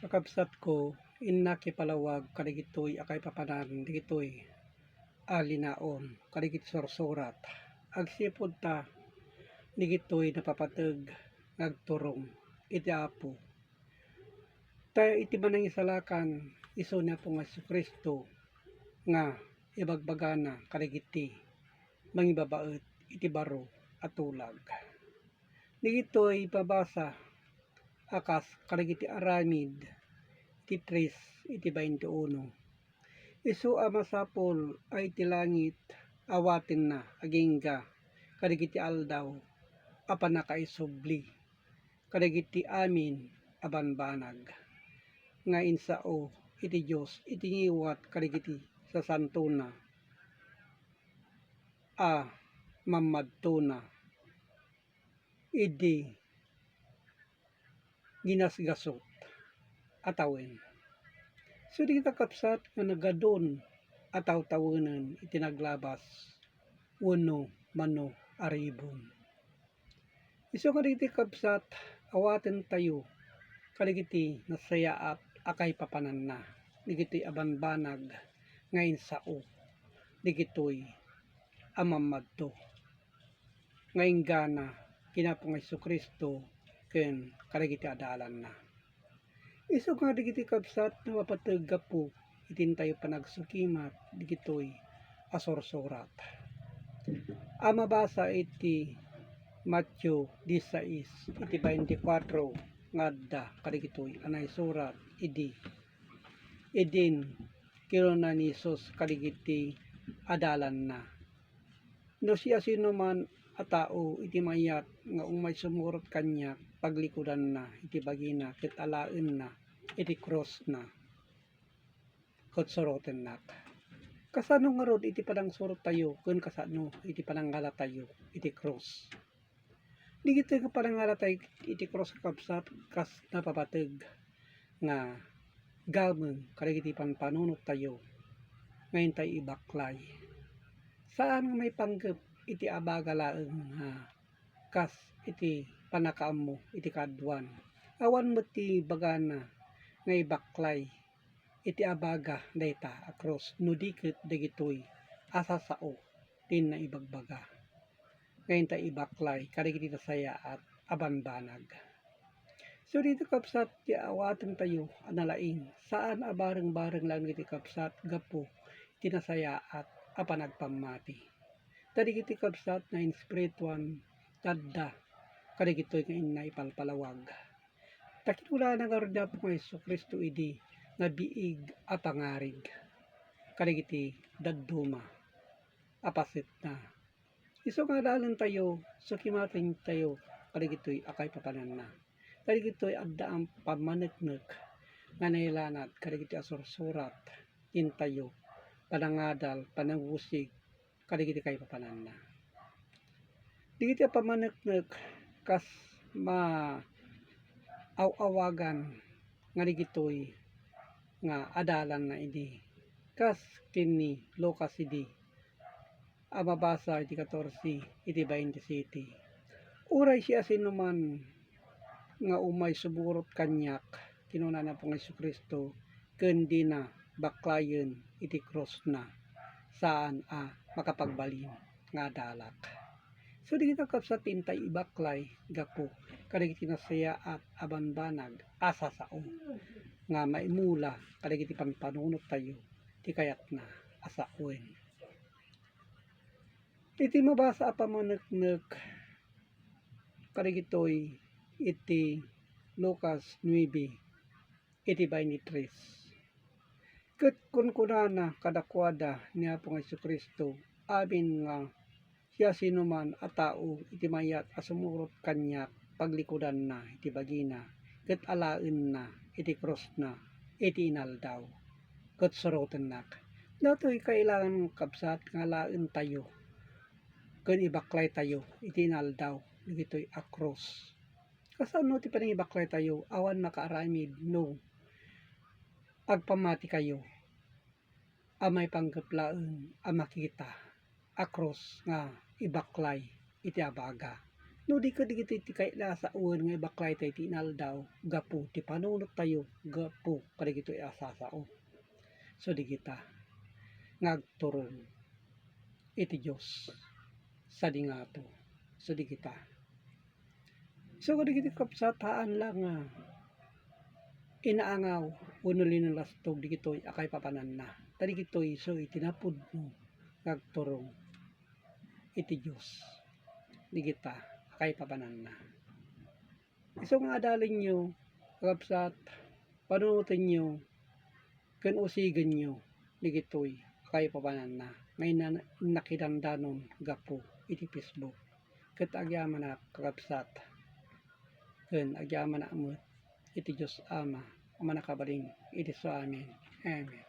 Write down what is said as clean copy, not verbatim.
Kakabsat ko, inaki palawag, kadigitoy akay papanan, digitoy alinaon, kadigit sorsorat. Agsipod ta, digitoy napapateg, nagturong, iti apo. Tayo iti manang isalakan, iso na po nga si Kristo, nga ibagbagana, kadigiti, mangibabaet, iti baro, at tulag. Digitoy babasa, akas, kadigiti aramid, iti 3, iti 21. Isu amasapol ay iti langit, awatin na, agingga, kadigiti aldaw, apan nakaisubli, kadigiti amin, abanbanag, nga insao, iti Diyos, iti ngiwat, kadigiti sa santuna, mamadtuna, idi ginasgasot, atawin. So di kita kapsat nga nagadon ataw-tawanan iti naglabas uno mano aribon. Iso kadagiti kapsat awaten tayo kadagiti nasayaat akay papanan na digiti abanbanag ngayon sao digitoy amamadto ngayon gana kinapong Jesucristo ken kadagiti adalan na. Iso nga digiti kapsat na mapateg gapu itin tayo panagsukimat digitoy asorsorat. Amabasa iti Matthew 16 iti 24 ngadda kadigitoy anay surat idin kinunan ni Jesus kadigiti adalan na. No siya sino man a tao iti mayat nga umay sumurot kanya paglikudan na iti bagina ket alaen na iti cross na ket soroten nak. Kasano nga rod iti padang surot tayo ken kasano iti pananggala tayo iti cross. Digito nga pananggala tayo iti cross kapsat kas napapateg nga gameng kadagiti panpanunot tayo ngayon tayo ibaklay. Saan may panggep iti abagalaeng kas iti panakaam mo iti kadwan. Awan mo ti bagana nga ibaklay iti abaga dayta across no diket dagitoy asasao tin na ibagbaga. Ngayon ta ibaklay kadagiti nasaya at abanbanag. So dito kapsat ti awaten tayo analaing saan abareng-bareng lang iti kapsat gapo iti nasaya at apanagpamati. Kadagiti kapsat na inspirituan tadda kadagitoy nga inna ipalpalawag. Takinula na garuda po nga Jesucristo idi nga biig a pangarig kadagiti dadduma apasit na. Iso nga dalan tayo so kimating tayo kadagitoy akay papanan na. Kadagitoy adda ang pamaneknek nga nailanat kadagiti asursurat in tayo panangadal panangusig kadagiti kay papanan na. Digiti pamaneknek kas awagan nga digitoy nga adalan na idi kas kini Lucas idi amabasa iti 14 iti 27. Uray siya sinuman nga umay suburot kanyak kinuna na pong Jesucristo ken di na baklayen iti cross na saan makapagbalin nga dalak. So di kita kapsat tintay ibaklay gapo kadagiti nasaya at abanbanag asasao nga maimula kadagiti panpanunot tayo ti kayat na asawen. Iti mabasa a pamaneknek kadagitoy iti Lucas 9 iti 23. Ket kunkunana kadakwada ni Apong Jesucristo amin nga siya sinuman a tao iti mayat a sumurot kanyak paglikudan na iti bagina ket alaen na iti cross na iti inaldaw ket soroten nak. Datoy kailangan kapsat nga alaen tayo ken ibaklay tayo iti inaldaw digitoy a cross. Kasano ti panangibaklay tayo awan makaaramid no agpamati kayo amay panggeplaan a makita a cross nga ibaklay iti abaga No di ka digiti ti kay sa uwan nga baklay tayo tinaldaw gapu ti panunot tayo gapu kadigito asasao. So digita ngagturong iti Diyos sa dingato. So digita. So kadigiti kapsataan lang nga inaangaw uno linulastog digitoy akay papanan na. Tadigitoy so itinapod mo ngagturong iti Diyos. Digita kay papanan na. So nga adalin nyo, kapsat, panunutin nyo, kan usigan nyo, digitoy kay papanan na. May nakidandanon gapo iti Facebook. Kat agyaman na kakapsat, kan agyaman na mo iti Diyos Ama, manakabaling iti so amin. Amen.